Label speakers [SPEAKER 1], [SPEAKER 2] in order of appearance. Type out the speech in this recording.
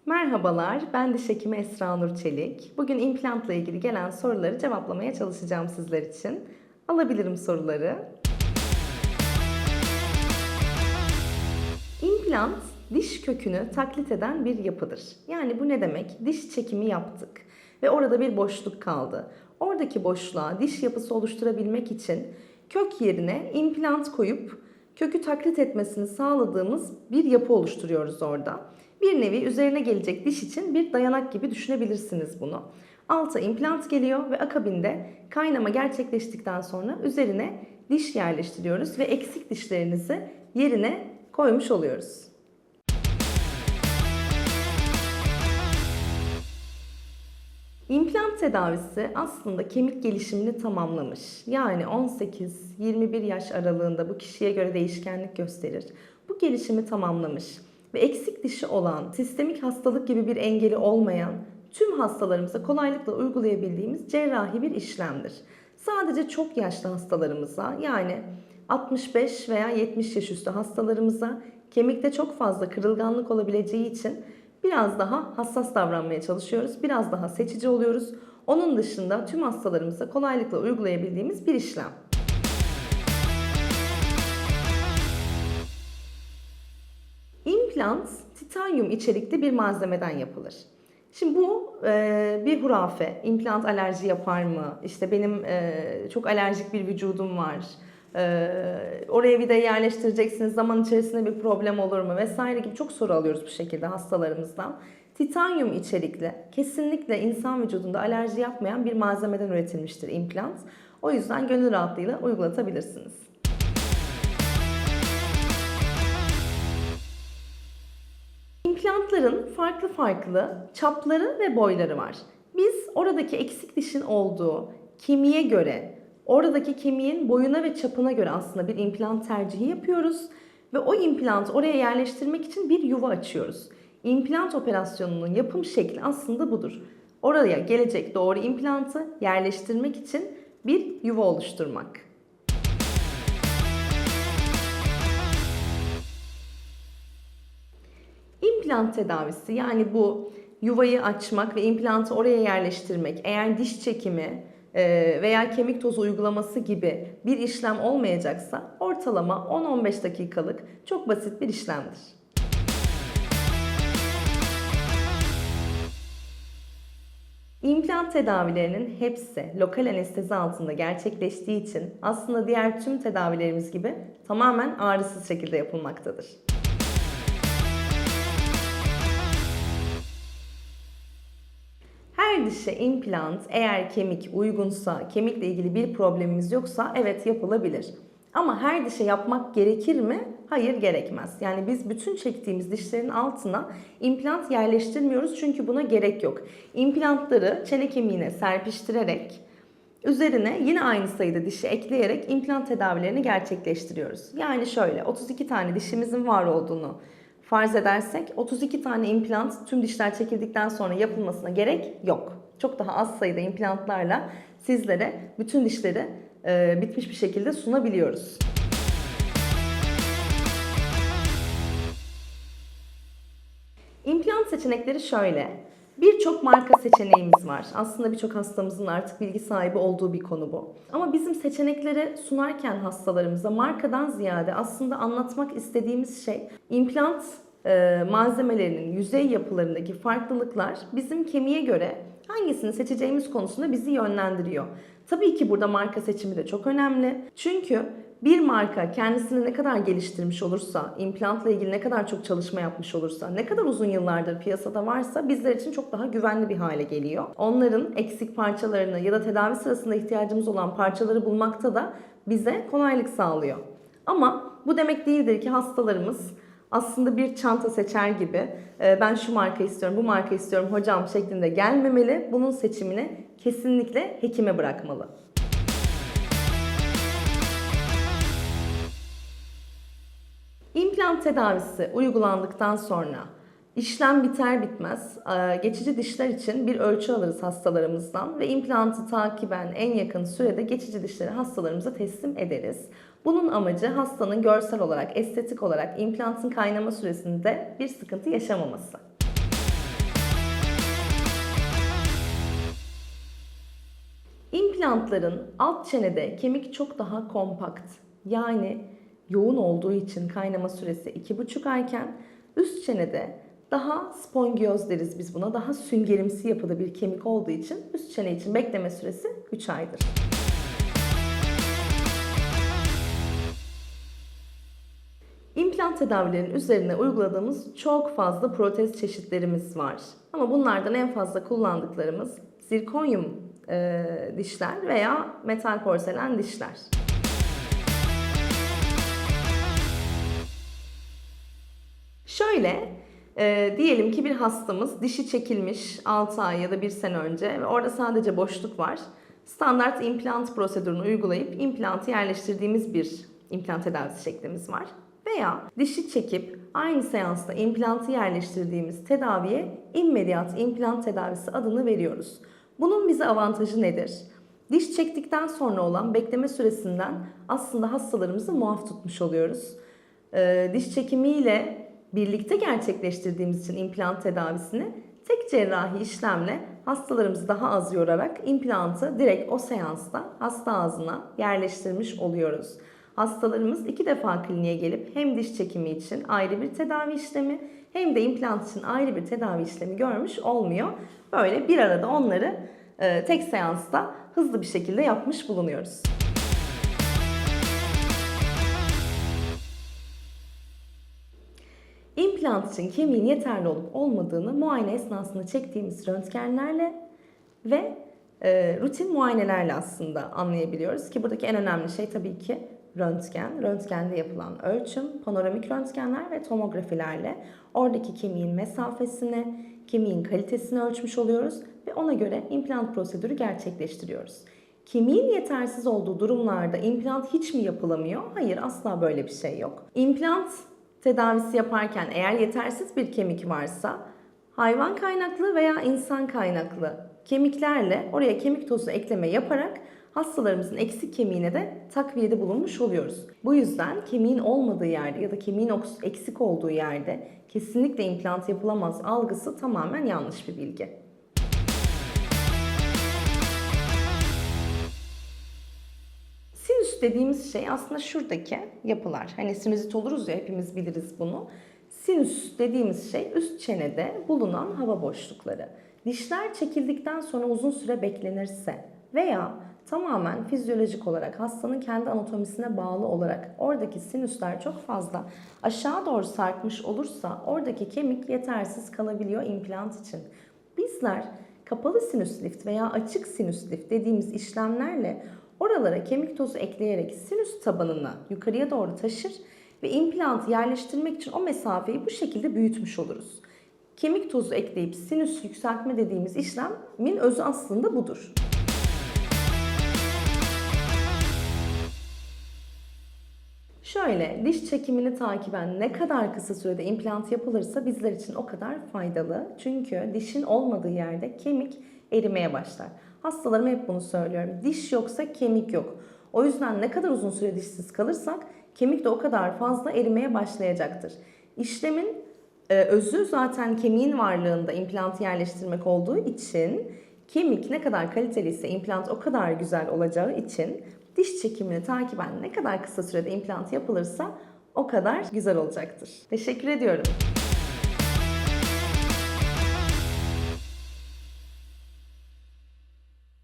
[SPEAKER 1] Merhabalar, ben diş hekimi Esra Nur Çelik. Bugün implantla ilgili gelen soruları cevaplamaya çalışacağım sizler için. Alabilirim soruları. İmplant, diş kökünü taklit eden bir yapıdır. Yani bu ne demek? Diş çekimi yaptık ve orada bir boşluk kaldı. Oradaki boşluğa diş yapısı oluşturabilmek için kök yerine implant koyup kökü taklit etmesini sağladığımız bir yapı oluşturuyoruz orada. Bir nevi üzerine gelecek diş için bir dayanak gibi düşünebilirsiniz bunu. Alta implant geliyor ve akabinde kaynama gerçekleştikten sonra üzerine diş yerleştiriyoruz ve eksik dişlerinizi yerine koymuş oluyoruz. İmplant tedavisi aslında kemik gelişimini tamamlamış. Yani 18-21 yaş aralığında bu kişiye göre değişkenlik gösterir. Bu gelişimi tamamlamış ve eksik dişi olan, sistemik hastalık gibi bir engeli olmayan tüm hastalarımıza kolaylıkla uygulayabildiğimiz cerrahi bir işlemdir. Sadece çok yaşlı hastalarımıza yani 65 veya 70 yaş üstü hastalarımıza kemikte çok fazla kırılganlık olabileceği için biraz daha hassas davranmaya çalışıyoruz. Biraz daha seçici oluyoruz. Onun dışında tüm hastalarımıza kolaylıkla uygulayabildiğimiz bir işlem. İmplant titanyum içerikli bir malzemeden yapılır. Şimdi bu bir hurafe. İmplant alerji yapar mı? İşte benim çok alerjik bir vücudum var. Oraya vida yerleştireceksiniz. Zaman içerisinde bir problem olur mu? Vesaire gibi çok soru alıyoruz bu şekilde hastalarımızdan. Titanyum içerikli, kesinlikle insan vücudunda alerji yapmayan bir malzemeden üretilmiştir implant. O yüzden gönül rahatlığıyla uygulatabilirsiniz. İmplantların farklı farklı çapları ve boyları var. Biz oradaki eksik dişin olduğu kemiğe göre, oradaki kemiğin boyuna ve çapına göre aslında bir implant tercihi yapıyoruz. Ve o implantı oraya yerleştirmek için bir yuva açıyoruz. İmplant operasyonunun yapım şekli aslında budur. Oraya gelecek doğru implantı yerleştirmek için bir yuva oluşturmak. İmplant tedavisi yani bu yuvayı açmak ve implantı oraya yerleştirmek eğer diş çekimi veya kemik tozu uygulaması gibi bir işlem olmayacaksa ortalama 10-15 dakikalık çok basit bir işlemdir. İmplant tedavilerinin hepsi lokal anestezi altında gerçekleştiği için aslında diğer tüm tedavilerimiz gibi tamamen ağrısız şekilde yapılmaktadır. Her dişe implant eğer kemik uygunsa, kemikle ilgili bir problemimiz yoksa evet yapılabilir. Ama her dişe yapmak gerekir mi? Hayır, gerekmez. Yani biz bütün çektiğimiz dişlerin altına implant yerleştirmiyoruz çünkü buna gerek yok. İmplantları çene kemiğine serpiştirerek üzerine yine aynı sayıda dişi ekleyerek implant tedavilerini gerçekleştiriyoruz. Yani şöyle 32 tane dişimizin var olduğunu farz edersek 32 tane implant tüm dişler çekildikten sonra yapılmasına gerek yok. Çok daha az sayıda implantlarla sizlere bütün dişleri bitmiş bir şekilde sunabiliyoruz. İmplant seçenekleri şöyle. Birçok marka seçeneğimiz var. Aslında birçok hastamızın artık bilgi sahibi olduğu bir konu bu. Ama bizim seçenekleri sunarken hastalarımıza markadan ziyade aslında anlatmak istediğimiz şey implant malzemelerinin yüzey yapılarındaki farklılıklar bizim kemiğe göre hangisini seçeceğimiz konusunda bizi yönlendiriyor. Tabii ki burada marka seçimi de çok önemli. Çünkü bir marka kendisini ne kadar geliştirmiş olursa, implantla ilgili ne kadar çok çalışma yapmış olursa, ne kadar uzun yıllardır piyasada varsa bizler için çok daha güvenli bir hale geliyor. Onların eksik parçalarını ya da tedavi sırasında ihtiyacımız olan parçaları bulmakta da bize kolaylık sağlıyor. Ama bu demek değildir ki hastalarımız aslında bir çanta seçer gibi ben şu marka istiyorum, bu marka istiyorum hocam şeklinde gelmemeli. Bunun seçimini kesinlikle hekime bırakmalı. İmplant tedavisi uygulandıktan sonra işlem biter bitmez geçici dişler için bir ölçü alırız hastalarımızdan ve implantı takiben en yakın sürede geçici dişleri hastalarımıza teslim ederiz. Bunun amacı hastanın görsel olarak, estetik olarak implantın kaynama süresinde bir sıkıntı yaşamaması. İmplantların alt çenede kemik çok daha kompakt, yani yoğun olduğu için kaynama süresi 2,5 ayken üst çenede daha spongiyoz deriz biz buna, daha süngerimsi yapıda bir kemik olduğu için üst çene için bekleme süresi 3 aydır. İmplant tedavilerinin üzerine uyguladığımız çok fazla protez çeşitlerimiz var. Ama bunlardan en fazla kullandıklarımız zirkonyum dişler veya metal porselen dişler. Şöyle, diyelim ki bir hastamız dişi çekilmiş 6 ay ya da 1 sene önce ve orada sadece boşluk var. Standart implant prosedürünü uygulayıp implantı yerleştirdiğimiz bir implant tedavisi şeklimiz var. Veya dişi çekip aynı seansta implantı yerleştirdiğimiz tedaviye immediat implant tedavisi adını veriyoruz. Bunun bize avantajı nedir? Diş çektikten sonra olan bekleme süresinden aslında hastalarımızı muaf tutmuş oluyoruz. Diş çekimiyle birlikte gerçekleştirdiğimiz için implant tedavisini tek cerrahi işlemle hastalarımızı daha az yorarak implantı direkt o seansta hasta ağzına yerleştirmiş oluyoruz. Hastalarımız 2 defa kliniğe gelip hem diş çekimi için ayrı bir tedavi işlemi hem de implant için ayrı bir tedavi işlemi görmüş olmuyor. Böyle bir arada onları tek seansta hızlı bir şekilde yapmış bulunuyoruz. İmplant için kemiğin yeterli olup olmadığını muayene esnasında çektiğimiz röntgenlerle ve rutin muayenelerle aslında anlayabiliyoruz ki buradaki en önemli şey tabii ki röntgen. Röntgende yapılan ölçüm, panoramik röntgenler ve tomografilerle oradaki kemiğin mesafesini, kemiğin kalitesini ölçmüş oluyoruz ve ona göre implant prosedürü gerçekleştiriyoruz. Kemiğin yetersiz olduğu durumlarda implant hiç mi yapılamıyor? Hayır, asla böyle bir şey yok. İmplant tedavisi yaparken eğer yetersiz bir kemik varsa hayvan kaynaklı veya insan kaynaklı kemiklerle oraya kemik tozu ekleme yaparak hastalarımızın eksik kemiğine de takviyede bulunmuş oluyoruz. Bu yüzden kemiğin olmadığı yerde ya da kemiğin eksik olduğu yerde kesinlikle implant yapılamaz algısı tamamen yanlış bir bilgi. Sinüs dediğimiz şey aslında şuradaki yapılar. Hani sinüzit oluruz ya, hepimiz biliriz bunu. Sinüs dediğimiz şey üst çenede bulunan hava boşlukları. Dişler çekildikten sonra uzun süre beklenirse veya tamamen fizyolojik olarak hastanın kendi anatomisine bağlı olarak oradaki sinüsler çok fazla aşağı doğru sarkmış olursa oradaki kemik yetersiz kalabiliyor implant için. Bizler kapalı sinüs lift veya açık sinüs lift dediğimiz işlemlerle oralara kemik tozu ekleyerek sinüs tabanını yukarıya doğru taşır ve implantı yerleştirmek için o mesafeyi bu şekilde büyütmüş oluruz. Kemik tozu ekleyip sinüs yükseltme dediğimiz işlemin özü aslında budur. Şöyle, diş çekimini takiben ne kadar kısa sürede implant yapılırsa bizler için o kadar faydalı. Çünkü dişin olmadığı yerde kemik erimeye başlar. Hastalarıma hep bunu söylüyorum. Diş yoksa kemik yok. O yüzden ne kadar uzun süre dişsiz kalırsak kemik de o kadar fazla erimeye başlayacaktır. İşlemin özü zaten kemiğin varlığında implantı yerleştirmek olduğu için kemik ne kadar kaliteliyse implant o kadar güzel olacağı için diş çekimini takiben ne kadar kısa sürede implant yapılırsa o kadar güzel olacaktır. Teşekkür ediyorum.